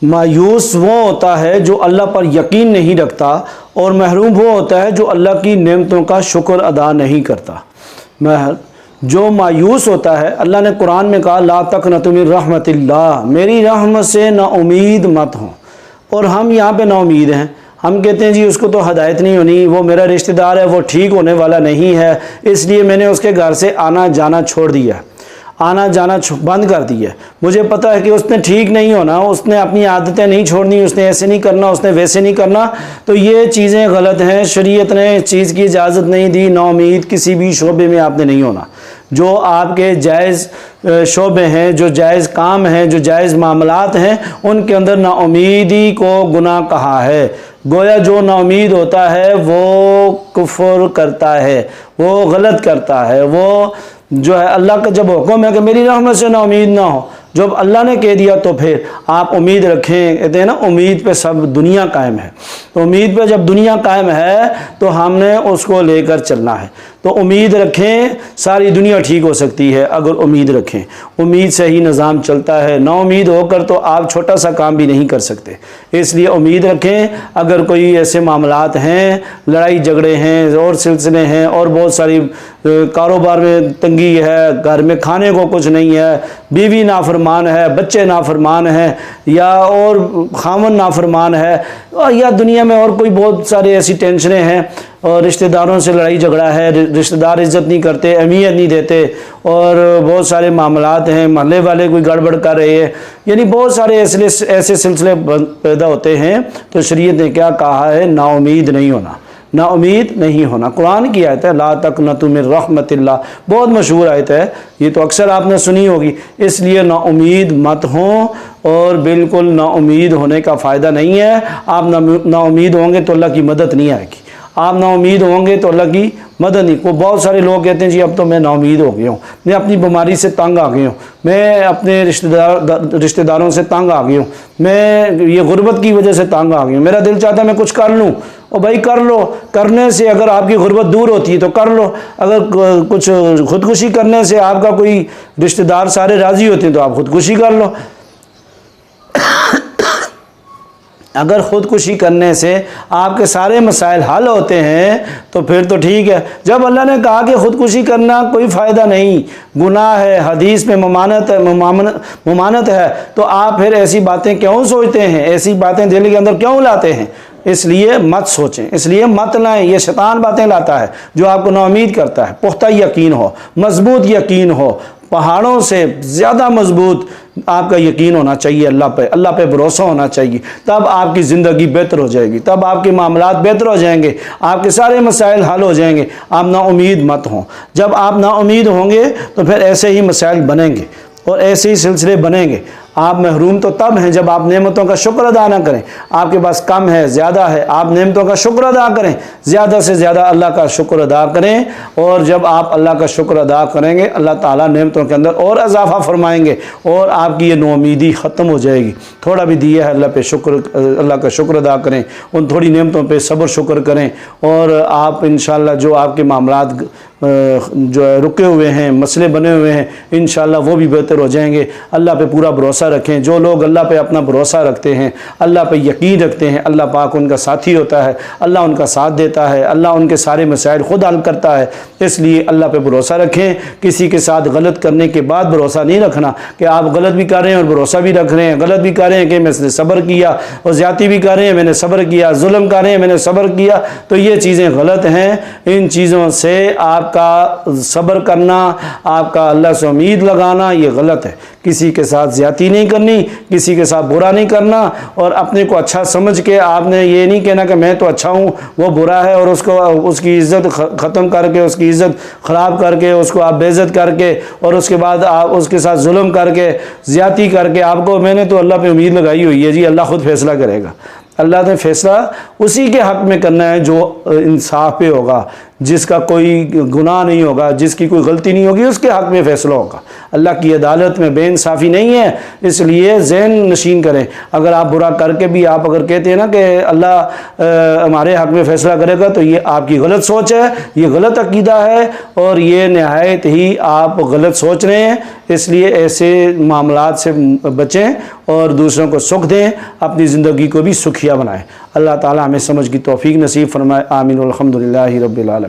مایوس وہ ہوتا ہے جو اللہ پر یقین نہیں رکھتا، اور محروم وہ ہوتا ہے جو اللہ کی نعمتوں کا شکر ادا نہیں کرتا۔ جو مایوس ہوتا ہے، اللہ نے قرآن میں کہا لا تقنطوا من رحمت اللہ، میری رحمت سے نا امید مت ہوں، اور ہم یہاں پہ نا امید ہیں۔ ہم کہتے ہیں جی اس کو تو ہدایت نہیں ہونی، وہ میرا رشتہ دار ہے، وہ ٹھیک ہونے والا نہیں ہے، اس لیے میں نے اس کے گھر سے آنا جانا چھوڑ دیا، آنا جانا بند کر دیا۔ مجھے پتہ ہے کہ اس نے ٹھیک نہیں ہونا، اس نے اپنی عادتیں نہیں چھوڑنی، اس نے ایسے نہیں کرنا، اس نے ویسے نہیں کرنا، تو یہ چیزیں غلط ہیں۔ شریعت نے اس چیز کی اجازت نہیں دی۔ نا امید کسی بھی شعبے میں آپ نے نہیں ہونا۔ جو آپ کے جائز شعبے ہیں، جو جائز کام ہیں، جو جائز معاملات ہیں، ان کے اندر نا امیدی کو گناہ کہا ہے۔ گویا جو نا امید ہوتا ہے وہ کفر کرتا ہے، وہ غلط کرتا ہے، وہ جو ہے اللہ کا جب حکم ہے کہ میری رحمت سے نا امید نہ ہو، جب اللہ نے کہہ دیا تو پھر آپ امید رکھیں۔ کہتے ہیں نا امید پہ سب دنیا قائم ہے، تو امید پہ جب دنیا قائم ہے تو ہم نے اس کو لے کر چلنا ہے۔ تو امید رکھیں، ساری دنیا ٹھیک ہو سکتی ہے اگر امید رکھیں۔ امید سے ہی نظام چلتا ہے، نا امید ہو کر تو آپ چھوٹا سا کام بھی نہیں کر سکتے۔ اس لیے امید رکھیں۔ اگر کوئی ایسے معاملات ہیں، لڑائی جھگڑے ہیں اور سلسلے ہیں، اور بہت ساری کاروبار میں تنگی ہے، گھر میں کھانے کو کچھ نہیں ہے، بیوی نافرمان ہے، بچے نافرمان ہیں، یا اور خامن نافرمان ہے، یا دنیا میں اور کوئی بہت ساری ایسی ٹینشنیں ہیں، اور رشتہ داروں سے لڑائی جھگڑا ہے، رشتہ دار عزت نہیں کرتے، اہمیت نہیں دیتے، اور بہت سارے معاملات ہیں، محلے والے کوئی گڑبڑ کر رہے ہیں، یعنی بہت سارے ایسے سلسلے پیدا ہوتے ہیں، تو شریعت نے کیا کہا ہے؟ نا امید نہیں ہونا، نا امید نہیں ہونا۔ قرآن کی آیت ہے لا تقنطوا من رحمت اللہ، بہت مشہور آیت ہے، یہ تو اکثر آپ نے سنی ہوگی۔ اس لیے نا امید مت ہوں، اور بالکل نا امید ہونے کا فائدہ نہیں ہے۔ آپ نا امید ہوں گے تو اللہ کی مدد نہیں آئے گی، آپ نا امید ہوں گے تو اللہ کی مدد نہیں۔ کو بہت سارے لوگ کہتے ہیں جی اب تو میں نا امید ہو گیا ہوں، میں اپنی بیماری سے تنگ آ گیا ہوں، میں اپنے رشتہ داروں سے تنگ آ گیا ہوں، میں یہ غربت کی وجہ سے تنگ آ گیا ہوں، میرا دل چاہتا ہے میں کچھ کر لوں۔ اور بھائی کر لو، کرنے سے اگر آپ کی غربت دور ہوتی ہے تو کر لو۔ اگر کچھ خودکشی کرنے سے آپ کا کوئی رشتہ دار سارے راضی ہوتے ہیں تو آپ خودکشی کر لو۔ اگر خودکشی کرنے سے آپ کے سارے مسائل حل ہوتے ہیں تو پھر تو ٹھیک ہے۔ جب اللہ نے کہا کہ خودکشی کرنا کوئی فائدہ نہیں، گناہ ہے، حدیث میں ممانعت ہے، تو آپ پھر ایسی باتیں کیوں سوچتے ہیں؟ ایسی باتیں دل کے اندر کیوں لاتے ہیں؟ اس لیے مت سوچیں، اس لیے مت لائیں۔ یہ شیطان باتیں لاتا ہے جو آپ کو نا امید کرتا ہے۔ پختہ یقین ہو، مضبوط یقین ہو، پہاڑوں سے زیادہ مضبوط آپ کا یقین ہونا چاہیے اللہ پہ، اللہ پہ بھروسہ ہونا چاہیے، تب آپ کی زندگی بہتر ہو جائے گی، تب آپ کے معاملات بہتر ہو جائیں گے، آپ کے سارے مسائل حل ہو جائیں گے۔ آپ نا امید مت ہوں۔ جب آپ نا امید ہوں گے تو پھر ایسے ہی مسائل بنیں گے اور ایسے ہی سلسلے بنیں گے۔ آپ محروم تو تب ہیں جب آپ نعمتوں کا شکر ادا نہ کریں۔ آپ کے پاس کم ہے، زیادہ ہے، آپ نعمتوں کا شکر ادا کریں، زیادہ سے زیادہ اللہ کا شکر ادا کریں، اور جب آپ اللہ کا شکر ادا کریں گے اللہ تعالیٰ نعمتوں کے اندر اور اضافہ فرمائیں گے، اور آپ کی یہ نا امیدی ختم ہو جائے گی۔ تھوڑا بھی دیا ہے اللہ کا شکر ادا کریں، ان تھوڑی نعمتوں پہ صبر شکر کریں، اور آپ انشاءاللہ جو آپ کے معاملات جو ہے رکے ہوئے ہیں، مسئلے بنے ہوئے ہیں، انشاءاللہ وہ بھی بہتر ہو جائیں گے۔ اللہ پہ پورا بھروسہ رکھیں۔ جو لوگ اللہ پہ اپنا بھروسہ رکھتے ہیں، اللہ پہ یقین رکھتے ہیں، اللہ پاک ان کا ساتھی ہوتا ہے، اللہ ان کا ساتھ دیتا ہے، اللہ ان کے سارے مسائل خود حل کرتا ہے۔ اس لیے اللہ پہ بھروسہ رکھیں۔ کسی کے ساتھ غلط کرنے کے بعد بھروسہ نہیں رکھنا کہ آپ غلط بھی کر رہے ہیں اور بھروسہ بھی رکھ رہے ہیں، غلط بھی کر رہے ہیں کہ میں نے صبر کیا، اور زیادتی بھی کر رہے ہیں میں نے صبر کیا، ظلم کر رہے ہیں میں نے صبر کیا، تو یہ چیزیں غلط ہیں۔ ان چیزوں سے آپ کا صبر کرنا، آپ کا اللہ سے امید لگانا، یہ غلط ہے۔ کسی کے ساتھ زیادتی نہیں کرنی، کسی کے ساتھ برا نہیں کرنا، اور اپنے کو اچھا سمجھ کے آپ نے یہ نہیں کہنا کہ میں تو اچھا ہوں وہ برا ہے، اور اس کی عزت ختم کر کے، اس کی عزت خراب کر کے، اس کو آپ بے عزت کر کے، اور اس کے بعد آپ اس کے ساتھ ظلم کر کے، زیادتی کر کے، آپ کو میں نے تو اللہ پہ امید لگائی ہوئی ہے جی اللہ خود فیصلہ کرے گا۔ اللہ نے فیصلہ اسی کے حق میں کرنا ہے جو انصاف پہ ہوگا، جس کا کوئی گناہ نہیں ہوگا، جس کی کوئی غلطی نہیں ہوگی، اس کے حق میں فیصلہ ہوگا۔ اللہ کی عدالت میں بے انصافی نہیں ہے، اس لیے ذہن نشین کریں۔ اگر آپ برا کر کے بھی آپ اگر کہتے ہیں نا کہ اللہ ہمارے حق میں فیصلہ کرے گا، تو یہ آپ کی غلط سوچ ہے، یہ غلط عقیدہ ہے، اور یہ نہایت ہی آپ غلط سوچ رہے ہیں۔ اس لیے ایسے معاملات سے بچیں اور دوسروں کو سکھ دیں، اپنی زندگی کو بھی سکھیا بنائیں۔ اللہ تعالی ہمیں سمجھ کی توفیق نصیب فرمائے، آمین، الحمدللہ رب العالمین۔